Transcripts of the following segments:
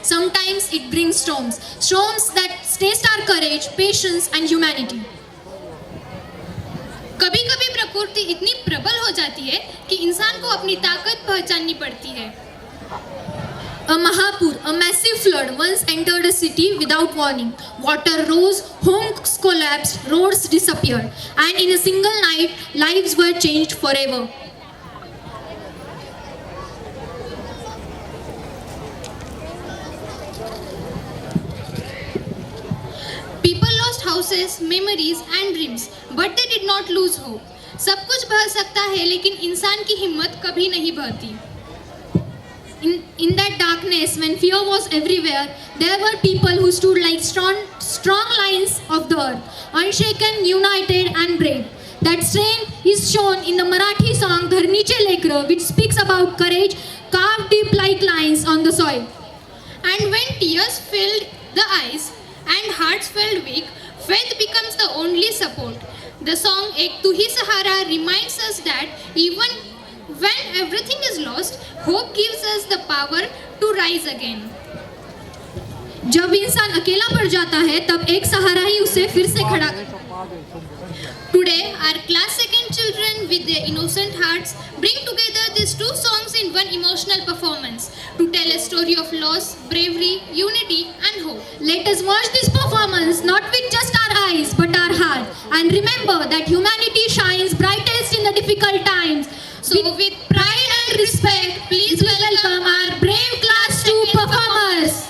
Sometimes it brings storms that test our courage, patience and humanity. कभी कभी प्रकृति इतनी प्रबल हो जाती है कि इंसान को अपनी ताकत पहचाननी पड़ती है. A Mahapur, a massive flood, once entered a city without warning. Water rose, homes collapsed, roads disappeared, and in a single night, lives were changed forever. People lost houses, memories and dreams, but they did not lose hope. सब कुछ बह सकता है लेकिन इंसान की हिम्मत कभी नहीं बहती. In that darkness, when fear was everywhere, there were people who stood like strong lions of the earth, unshaken, united and brave. That strength is shown in the Marathi song Dharniche Lekra, which speaks about courage carved deep like lines on the soil. And when tears filled the eyes and hearts felt weak, faith becomes the only support. The song Ek Tu Hi Sahara reminds us that even when everything is lost, hope gives us the power to rise again. जब इंसान अकेला पड़ जाता है तब एक सहारा ही उसे फिर से खड़ा करता है. Today, our class second children with their innocent hearts bring together these two songs in one emotional performance to tell a story of loss, bravery, unity and hope. Let us watch this performance not with just our eyes but our heart, and remember that humanity shines brightest in the difficult times. So with pride and respect, please welcome our brave class 2 performers.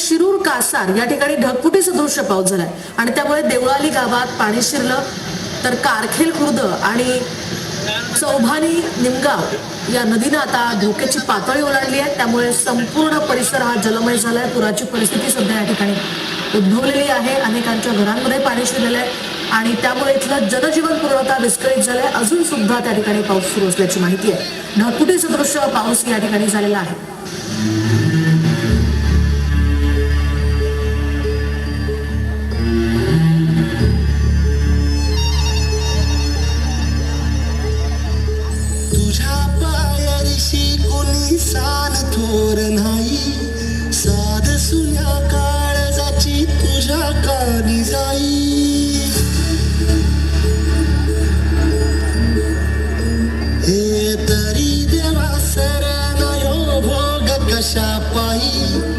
Shirur Kasar या ठिकाणी ढगफुटी सदृश्य पाऊस झालाय आणि त्यामुळे देवळाली गावात पाणी शिरलं तर कारखेल खुर्द आणि चौभानी निमगाव या नदीनं आता धोक्याची पातळी ओलांडली आहे. त्यामुळे संपूर्ण परिसर हा जलमय झालाय. पुराची परिस्थिती सध्या या ठिकाणी उद्भवलेली आहे. अनेकांच्या घरांमध्ये पाणी शिरलेलं आहे आणि त्यामुळे इथलं जनजीवन पूर्णतः विस्कळीत झालंय. अजून सुद्धा त्या ठिकाणी पाऊस सुरू असल्याची माहिती आहे. ढगफुटी सदृश्य पाऊस या ठिकाणी झालेला आहे. सान थोर नाही साध सुन्या काळजाची तुझ्या कानी जाई. हे तरी देवा सरनायो भो जाई